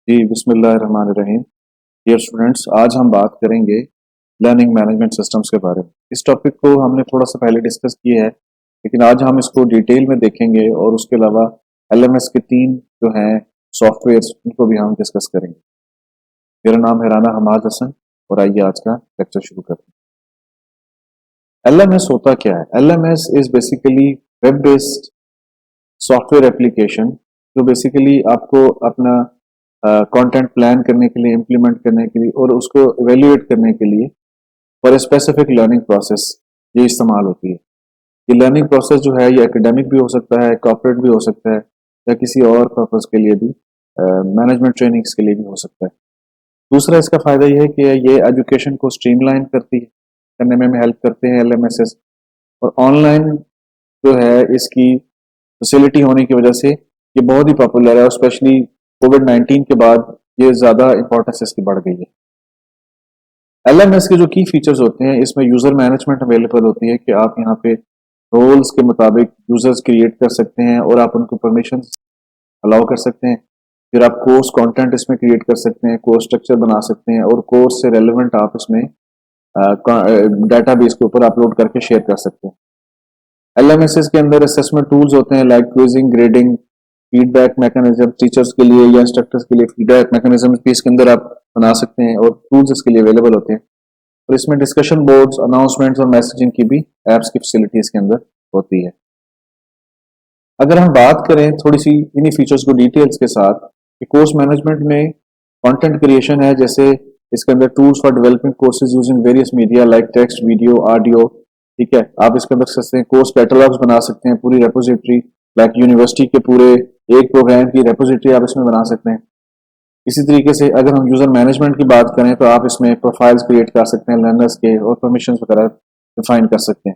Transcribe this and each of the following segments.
जी, बिस्मिल्लाहिर्रहमानिर्रहीम। Dear students, आज हम बात करेंगे लर्निंग मैनेजमेंट सिस्टम्स के बारे में। इस टॉपिक को हमने थोड़ा सा पहले डिस्कस किया है, लेकिन आज हम इसको डिटेल में देखेंगे और उसके अलावा एलएमएस के 3 जो हैं सॉफ्टवेयर्स, उनको भी हम डिस्कस करेंगे। मेरा नाम है राना हमाद हसन और आइए आज का लेक्चर शुरू करते हैं। एलएमएस होता क्या है? LMS is basically web based software application, जो बेसिकली आपको अपना कंटेंट प्लान करने के लिए, इम्प्लीमेंट करने के लिए और उसको इवेल्युएट करने के लिए फॉर स्पेसिफिक लर्निंग प्रोसेस ये इस्तेमाल होती है। ये लर्निंग प्रोसेस जो है ये एकेडमिक भी हो सकता है, कॉर्पोरेट भी हो सकता है, या किसी और पर्पज के लिए भी, मैनेजमेंट ट्रेनिंग्स के लिए भी हो सकता है। दूसरा इसका फायदा ये है कि ये एजुकेशन को स्ट्रीमलाइन करती है, करने में हेल्प करते हैं एलएमएसएस। और ऑनलाइन जो है इसकी फैसिलिटी होने की वजह से ये बहुत ही पॉपुलर है, और स्पेशली कोविड-19 के बाद ये ज़्यादा इंपॉर्टेंस इसकी बढ़ गई है। एलएमएस के जो की फीचर्स होते हैं, इसमें यूज़र मैनेजमेंट अवेलेबल होती है कि आप यहाँ पे रोल्स के मुताबिक यूज़र्स क्रिएट कर सकते हैं और आप उनको परमिशन अलाउ कर सकते हैं। फिर आप कोर्स कंटेंट इसमें क्रिएट कर सकते हैं, कोर्स स्ट्रक्चर बना सकते हैं और कोर्स से रेलेवेंट आप इसमें डाटाबेस के ऊपर अपलोड करके शेयर कर सकते हैं। एलएमएसएस के अंदर असेसमेंट टूल्स होते हैं like quizzing, grading, feedback mechanism, teachers के लिए या इंस्ट्रक्टर्स के लिए फीडबैक मैकेनिज्म भी इसके अंदर आप बना सकते हैं और टूल्स इसके लिए अवेलेबल होते हैं। और इसमें डिस्कशन बोर्ड्स, अनाउंसमेंट्स और मैसेजिंग की भी एप्स की फैसिलिटी इसके अंदर होती है। अगर हम बात करें थोड़ी सी इन्हीं फीचर्स को डिटेल्स के साथ, कि कोर्स मैनेजमेंट में कंटेंट क्रिएशन है, जैसे इसके अंदर tools for developing courses using various media like text, video, audio. ठीक है, आप इसके अंदर सकते हैं कोर्स कैटलॉग्स बना सकते हैं, पूरी रेपोजिटरी लाइक यूनिवर्सिटी के पूरे एक प्रोग्राम की रेपोजिटरी आप इसमें बना सकते हैं। इसी तरीके से अगर हम यूजर मैनेजमेंट की बात करें तो आप इसमें प्रोफाइल्स क्रिएट कर सकते हैं लर्नर्स के, और परमिशंस वगैरह डिफाइन कर सकते हैं।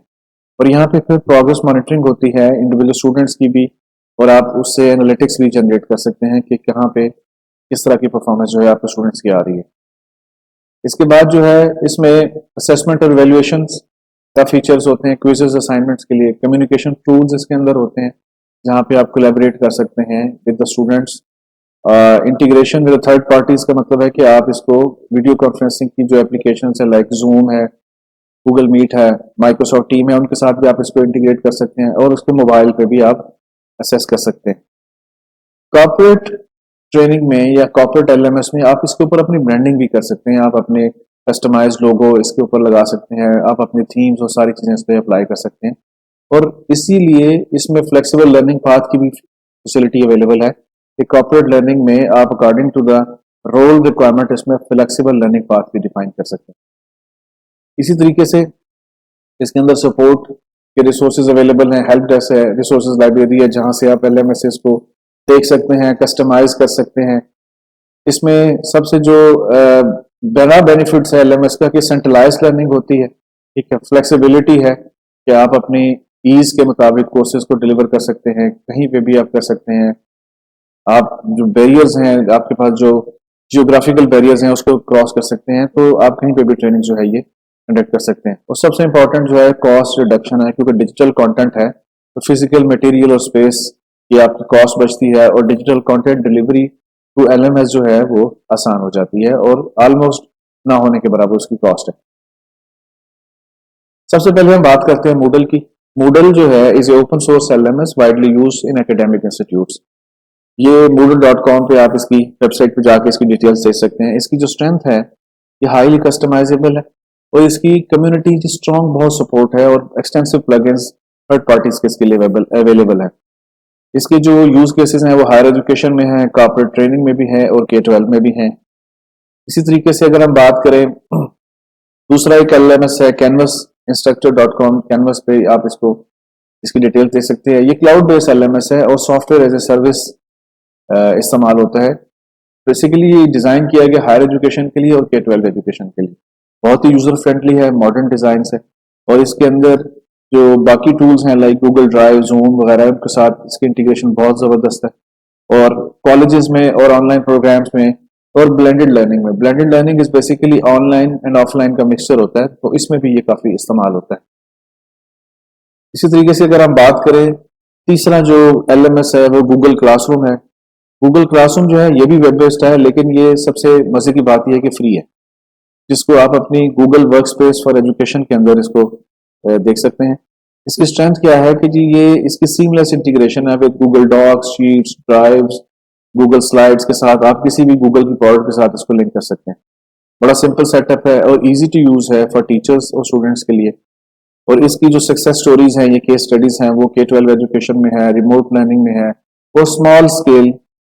और यहाँ पे फिर प्रोग्रेस मॉनिटरिंग होती है इंडिविजुअल स्टूडेंट्स की भी, और आप उससे एनालिटिक्स भी जनरेट कर सकते हैं कि कहाँ पे किस तरह की परफॉर्मेंस जो है आपके स्टूडेंट्स की आ रही है। इसके बाद जो है इसमें असेसमेंट और इवेल्युएशन का फीचर्स होते हैं, क्विजेस, असाइनमेंट्स के लिए। कम्युनिकेशन टूल्स इसके अंदर होते हैं जहाँ पे आप कोलैबोरेट कर सकते हैं with the students. Integration with third parties का मतलब है कि आप इसको वीडियो कॉन्फ्रेंसिंग की जो एप्लीकेशन है लाइक जूम है, गूगल मीट है, माइक्रोसॉफ्ट टीम है, उनके साथ भी आप इसको इंटीग्रेट कर सकते हैं और उसको मोबाइल पे भी आप असेस कर सकते हैं। कॉर्पोरेट ट्रेनिंग में या कॉर्पोरेट एलएमएस में आप इसके ऊपर अपनी ब्रांडिंग भी कर सकते हैं। आप अपने कस्टमाइज लोगो इसके ऊपर लगा सकते हैं, आप अपनी थीम्स और सारी चीजें इस पर अप्लाई कर सकते हैं। और इसीलिए इसमें फ्लेक्सिबल लर्निंग पाथ की भी फैसिलिटी अवेलेबल है कि कॉर्पोरेट लर्निंग में आप according to the role requirement इसमें फ्लेक्सिबल लर्निंग पाथ भी डिफाइन कर सकते हैं। इसी तरीके से इसके अंदर सपोर्ट के रिसोर्सेज अवेलेबल हैं, हेल्प डेस्क है, रिसोर्सेज लाइब्रेरी है जहां से आप एलएमएसएस को देख सकते हैं, कस्टमाइज कर सकते हैं। इसमें सबसे जो बड़ा बेनिफिट्स है एलएमएस का कि सेंट्रलाइज लर्निंग होती है। ठीक है, फ्लेक्सिबिलिटी है कि आप अपनी ईज के मुताबिक कोर्सेज को डिलीवर कर सकते हैं, कहीं पे भी आप कर सकते हैं। आप जो बैरियर्स हैं, आपके पास जो जियोग्राफिकल बैरियर्स हैं उसको क्रॉस कर सकते हैं, तो आप कहीं पे भी ट्रेनिंग जो है ये कंडक्ट कर सकते हैं। और सबसे इंपॉर्टेंट जो है कॉस्ट रिडक्शन है, क्योंकि डिजिटल कंटेंट है तो फिजिकल मटेरियल और स्पेस की आपकी कॉस्ट बचती है, और digital content delivery through LMS जो है वो आसान हो जाती है और ऑलमोस्ट ना होने के बराबर उसकी कॉस्ट है। सबसे पहले हम बात करते हैं मूडल की। मूडल जो है is a open source LMS widely used in academic institutes. ये moodle.com पे आप इसकी वेबसाइट पे जाके इसकी डिटेल्स देख सकते हैं। इसकी जो स्ट्रेंथ है ये हाईली कस्टमाइजेबल है, और इसकी कम्युनिटी की स्ट्रॉन्ग बहुत सपोर्ट है, और एक्सटेंसिव प्लगइन्स थर्ड पार्टीज के इसके लिए अवेलेबल है। इसके जो यूज केसेस हैं वो हायर एजुकेशन में है, कॉर्पोरेट ट्रेनिंग में भी है और K-12 में भी है। इसी तरीके से अगर हम बात करें दूसरा एक एलएमएस है कैनवस instructor.com। कैनवस पे आप इसको इसकी डिटेल्स देख सकते हैं। ये क्लाउड बेस्ड एलएमएस है और सॉफ्टवेयर एज ए सर्विस इस्तेमाल होता है। बेसिकली ये डिजाइन किया गया हायर एजुकेशन के लिए और K-12 एजुकेशन के लिए। बहुत ही यूजर फ्रेंडली है, मॉडर्न डिजाइन है, और इसके अंदर जो बाकी टूल्स हैं लाइक गूगल ड्राइव, जूम वगैरह, उनके साथ इसकी इंटीग्रेशन बहुत जबरदस्त है। और कॉलेजेस में और ऑनलाइन प्रोग्राम्स में और ब्लेंडेड लर्निंग में, blended learning is basically online and offline का मिक्सचर होता है, तो इसमें भी ये काफी इस्तेमाल होता है। इसी तरीके से अगर हम बात करें तीसरा जो एलएमएस है वो गूगल क्लासरूम है। गूगल क्लासरूम जो है ये भी वेब बेस्ड है, लेकिन ये सबसे मजे की बात यह है कि फ्री है, जिसको आप अपनी Google work space for education के अंदर इसको देख सकते हैं। इसकी स्ट्रेंथ क्या है कि जी ये इसकी सीमलेस इंटीग्रेशन है with Google Docs, Sheets, Drives, Google Slides के साथ। आप किसी भी गूगल की प्रोडक्ट के साथ इसको लिंक कर सकते हैं। बड़ा सिंपल सेटअप है और इजी टू यूज है फॉर टीचर्स और स्टूडेंट्स के लिए। और इसकी जो सक्सेस स्टोरीज हैं, ये केस स्टडीज हैं, वो K-12 एजुकेशन में है, रिमोट लर्निंग में है, और स्मॉल स्केल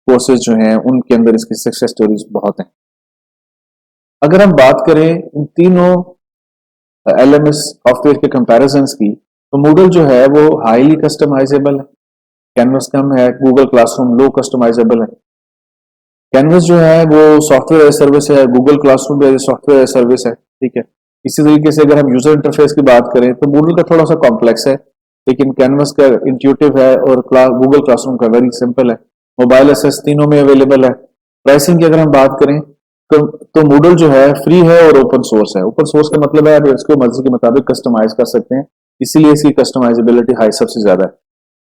कोर्सेज जो हैं उनके अंदर इसकी सक्सेस स्टोरीज बहुत हैं। अगर हम बात करें इन तीनों LMS सॉफ्टवेयर के कंपैरिजन्स की, तो Moodle जो है वो हाईली कस्टमाइजेबल है, कैनवस कम है, गूगल क्लासरूम लो कस्टमाइजेबल है। कैनवस जो है वो सॉफ्टवेयर एज सर्विस है, गूगल क्लासरूम भी सॉफ्टवेयर एज सर्विस है, ठीक है। इसी तरीके से अगर हम यूजर इंटरफेस की बात करें तो Moodle का थोड़ा सा कॉम्प्लेक्स है, लेकिन कैनवस का इंट्यूटिव है और गूगल क्लासरूम का वेरी सिंपल है। मोबाइल एसेस तीनों में अवेलेबल है। प्राइसिंग की अगर हम बात करें तो Moodle जो है फ्री है और ओपन सोर्स है। ओपन सोर्स का मतलब है आप इसको मर्जी के मुताबिक कस्टमाइज कर सकते हैं, इसीलिए इसकी कस्टमाइजेबिलिटी हाई सबसे ज्यादा है।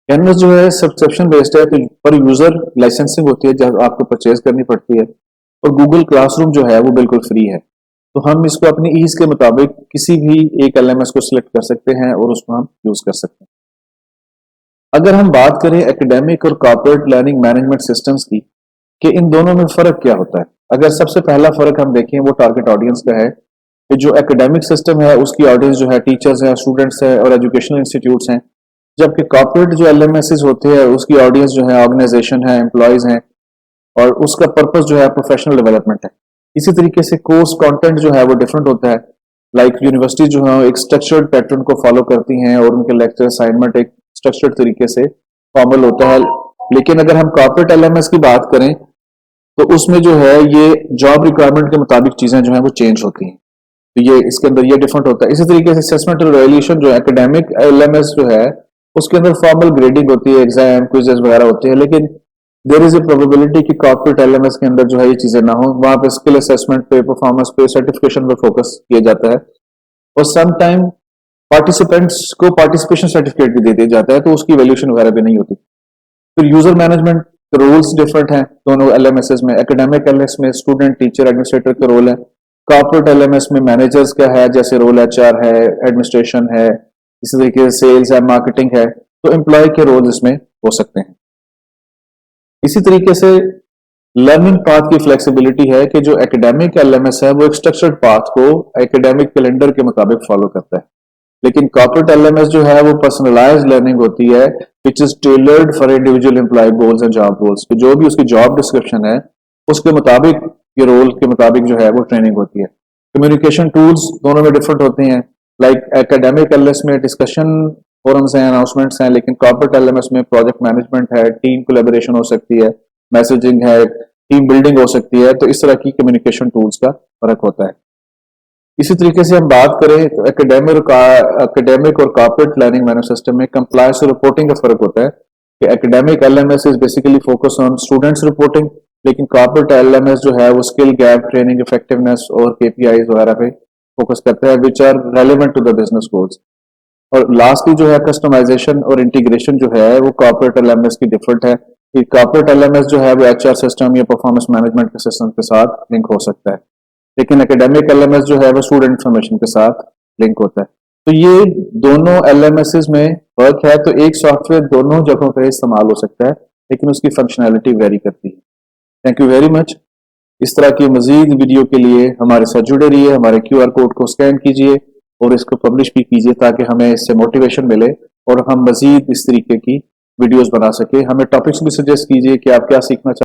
कैनवस जो है सब्सक्रिप्शन बेस्ड है, तो पर यूजर लाइसेंसिंग होती है जब आपको परचेज करनी पड़ती है, और गूगल क्लासरूम जो है वो बिल्कुल फ्री है। तो हम इसको अपनी ईज के मुताबिक किसी भी एक LMS को सिलेक्ट कर सकते हैं और उसको हम यूज कर सकते हैं। अगर हम बात करें एकेडमिक और कॉर्पोरेट लर्निंग मैनेजमेंट सिस्टम्स की, कि इन दोनों में फर्क क्या होता है। अगर सबसे पहला फर्क हम देखें वो टारगेट ऑडियंस का है, कि जो एकेडमिक सिस्टम है उसकी ऑडियंस जो है टीचर्स हैं, स्टूडेंट्स हैं और एजुकेशनल इंस्टीट्यूट्स हैं, जबकि कॉर्पोरेट जो LMS होते हैं उसकी ऑडियंस जो है ऑर्गेनाइजेशन है, एम्प्लॉयज हैं, और उसका पर्पस जो है प्रोफेशनल डेवलपमेंट है। इसी तरीके से कोर्स कंटेंट जो है वो डिफरेंट होता है। लाइक यूनिवर्सिटी जो है एक स्ट्रक्चर्ड पैटर्न को फॉलो करती हैं और उनके लेक्चर असाइनमेंट एक स्ट्रक्चर्ड तरीके से फॉर्मल होता है। लेकिन अगर हम कॉर्पोरेट LMS की बात करें तो उसमें जो है ये जॉब रिक्वायरमेंट के मुताबिक चीजें जो है वो चेंज होती हैं, तो ये इसके अंदर ये डिफरेंट होता है। इसी तरीके से असेसमेंट और वैल्यूएशन जो एकेडमिक LMS जो है उसके अंदर फॉर्मल ग्रेडिंग होती है, एग्जाम क्विजेस वगैरह होते हैं, लेकिन देयर इज ए प्रोबेबिलिटी कि कॉर्पोरेट LMS के अंदर जो है ये चीजें ना हो। वहां पे स्किल असेसमेंट पे, परफॉर्मेंस पे, सर्टिफिकेशन पे फोकस किया जाता है, और सम टाइम पार्टिसिपेंट्स को पार्टिसिपेशन सर्टिफिकेट भी दे दिया जाता है, तो उसकी वैल्यूएशन वगैरह भी नहीं होती। फिर यूजर मैनेजमेंट रोल्स डिफरेंट हैं दोनों LMS में। एकेडमिक LMS में स्टूडेंट, टीचर, एडमिनिस्ट्रेटर का रोल है। कॉर्पोरेट LMS में मैनेजर्स का है, जैसे रोल HR है, एडमिनिस्ट्रेशन है, इसी तरीके से सेल्स है, मार्केटिंग है, तो एम्प्लॉय के रोल इसमें हो सकते हैं। इसी तरीके से लर्निंग पाथ की फ्लेक्सिबिलिटी है कि जो एकेडमिक LMS है वो एक स्ट्रक्चर्ड पाथ को एकेडमिक कैलेंडर के मुताबिक फॉलो करता है, लेकिन कॉर्पोरेट LMS जो है वो पर्सनलाइज्ड लर्निंग होती है, which is tailored for individual employ goals and job goals. जो भी उसकी जॉब डिस्क्रिप्शन है उसके मुताबिक, ये रोल के मुताबिक जो है वो ट्रेनिंग होती है। कम्युनिकेशन टूल्स दोनों में डिफरेंट होते हैं। लाइक एकेडमिक LMS में डिस्कशन फोरम्स हैं, अनाउंसमेंट्स हैं, लेकिन कॉर्पोरेट LMS में प्रोजेक्ट मैनेजमेंट है, टीम कोलैबोरेशन हो सकती है, मैसेजिंग है, टीम बिल्डिंग हो सकती है। तो इस तरह की कम्युनिकेशन टूल्स का फर्क होता है। इसी तरीके से हम बात करें तो एकेडमिक और कॉर्पोरेट लर्निंग मैनेजमेंट सिस्टम में कंप्लायंस और रिपोर्टिंग का फर्क होता है, कि academic LMS is basically focus on students reporting, लेकिन कॉर्पोरेट LMS जो है वो स्किल गैप, ट्रेनिंग इफेक्टिवनेस और KPIs वगैरह पे फोकस करता है, which are relevant to the business goals. और लास्टली जो है कस्टमाइजेशन और इंटीग्रेशन जो है वो कॉर्पोरेट LMS की डिफरेंट है, कि कॉर्पोरेट LMS जो है वो HR सिस्टम या परफॉर्मेंस मैनेजमेंट के सिस्टम के साथ लिंक हो सकता है, लेकिन एकेडमिक LMS जो है वो स्टूडेंट इंफॉर्मेशन के साथ लिंक होता है। तो ये दोनों LMS में फर्क है। तो एक सॉफ्टवेयर दोनों जगहों पर इस्तेमाल हो सकता है, लेकिन उसकी फंक्शनैलिटी वेरी करती है। Thank you very much. इस तरह की मजीद वीडियो के लिए हमारे साथ जुड़े रहिए, हमारे QR कोड को स्कैन कीजिए और इसको पब्लिश भी कीजिए, ताकि हमें इससे मोटिवेशन मिले और हम मजीद इस तरीके की वीडियोस बना सके। हमें टॉपिक्स भी सजेस्ट कीजिए कि आप क्या सीखना चाहते हैं।